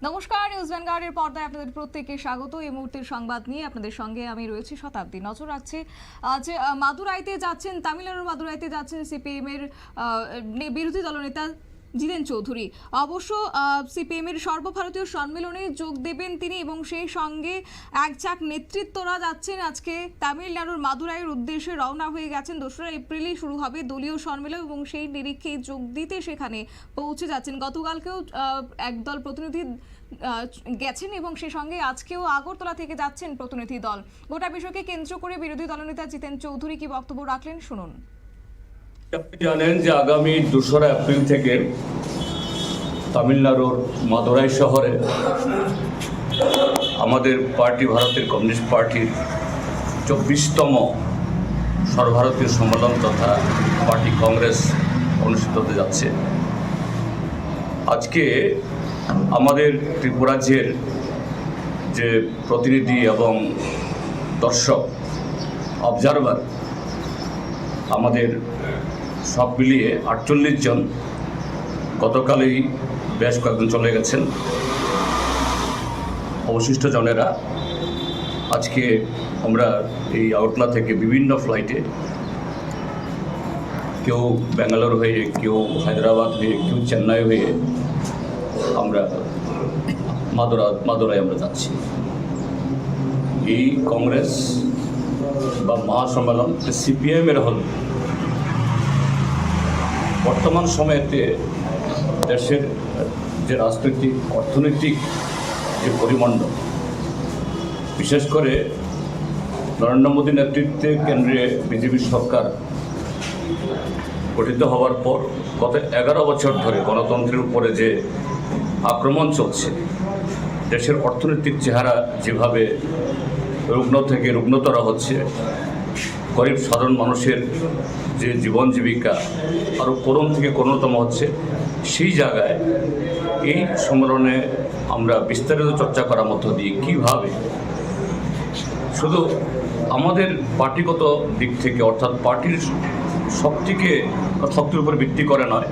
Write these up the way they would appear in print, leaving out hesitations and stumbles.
নমস্কার, নিউজ ভ্যানগার্ডের পর্দায় আপনাদের প্রত্যেককে স্বাগত। এই মুহূর্তের সংবাদ নিয়ে আপনাদের সঙ্গে আমি রয়েছি শতাব্দী। নজর রাখছে যে মাদুরাইতে যাচ্ছেন, তামিলনাড়ুর মাদুরাইতে যাচ্ছেন সিপিএম এর বিরোধী দলনেতা জিতেন চৌধুরী। অবশ্য সিপিএম এর সর্বভারতীয় সম্মেলনে যোগ দেবেন তিনি এবং সেই সঙ্গে একঝাঁক নেতৃত্বরা যাচ্ছেন আজকে তামিলনাড়ুর মাদুরাইয়ের উদ্দেশ্যে রওনা হয়ে গেছেন। 2রা এপ্রিলই শুরু হবে দলীয় সম্মেলন এবং সেই নিরীক্ষে যোগ দিতে সেখানে পৌঁছে যাচ্ছেন। গতকালকেও একদল প্রতিনিধি গেছেন এবং সেই সঙ্গে আজকেও আগরতলা থেকে যাচ্ছেন প্রতিনিধি দল। গোটা বিষয়কে কেন্দ্র করে বিরোধী দলনেতা জিতেন চৌধুরী কি বক্তব্য রাখলেন শুনুন। আপনি জানেন যে আগামী 2রা এপ্রিল থেকে তামিলনাড়ুর মাদুরাই শহরে আমাদের পার্টি, ভারতের কমিউনিস্ট পার্টির 24তম সর্বভারতীয় সম্মেলন তথা পার্টি কংগ্রেস অনুষ্ঠিত হতে যাচ্ছে। আজকে আমাদের ত্রিপুরাজ্যের যে প্রতিনিধি এবং দর্শক, অবজারভার, আমাদের সব মিলিয়ে 48 জন গতকালই বেশ কয়েকজন চলে গেছেন। অবশিষ্ট জনেরা আজকে আমরা এই আগরতলা থেকে বিভিন্ন ফ্লাইটে, কেউ ব্যাঙ্গালোর হয়ে, কেউ হায়দ্রাবাদ হয়ে, কেউ চেন্নাই হয়ে আমরা মাদুরাই আমরা যাচ্ছি। এই কংগ্রেস বা মহাসম্মেলন সিপিএমের হল বর্তমান সময়েতে দেশের যে রাজনৈতিক অর্থনৈতিক যে পরিমণ্ডল, বিশেষ করে নরেন্দ্র মোদী নেতৃত্বে কেন্দ্রে বিজেপি সরকার গঠিত হওয়ার পর গত 11 বছর ধরে গণতন্ত্রের উপরে যে আক্রমণ চলছে, দেশের অর্থনৈতিক চেহারা যেভাবে রুগ্ন থেকে রুগ্নতর হচ্ছে, গরিব সাধারণ মানুষের যে জীবন জীবিকা আরও করুণ থেকে করুণতম হচ্ছে, সেই জায়গায় এই সম্মেলনে আমরা বিস্তারিত চর্চা করার মধ্য দিয়ে কীভাবে শুধু আমাদের পার্টিগত দিক থেকে, অর্থাৎ পার্টির শক্তির উপর ভিত্তি করে নয়,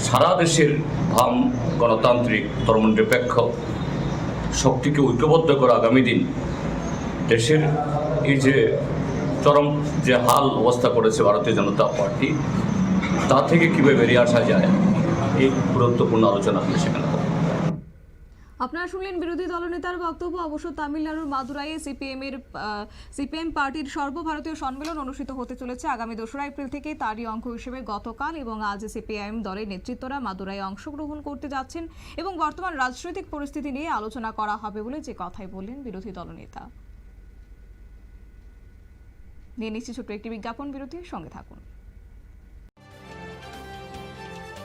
সারা দেশের ভাম গণতান্ত্রিক ধর্মনিরপেক্ষ শক্তিকে ঐক্যবদ্ধ করে আগামী দিন দেশের এই যে চরম যে হাল অবস্থা করেছে ভারতীয় জনতা পার্টি, তা থেকে কীভাবে বেরিয়ে আসা যায়, এই গুরুত্বপূর্ণ আলোচনা আপনি সেখানে। আপনারা শুনলেন বিরোধী দলনেতার বক্তব্য। অবশ্য তামিলনাড়ুর মাদুরাইয়ে সিপিএম পার্টির সর্বভারতীয় সম্মেলন অনুষ্ঠিত হতে চলেছে আগামী 2রা এপ্রিল থেকে। তারই অঙ্গ হিসেবে গতকাল এবং আজ সিপিআইএম দলের নেতৃত্বরা মাদুরাইয়ে অংশগ্রহণ করতে যাচ্ছেন এবং বর্তমান রাজনৈতিক পরিস্থিতি নিয়ে আলোচনা করা হবে বলে যে কথাই বললেন বিরোধী দলনেতা। নিয়ে নিচ্ছি ছোট্ট একটি বিজ্ঞাপন বিরতির সঙ্গে থাকুন।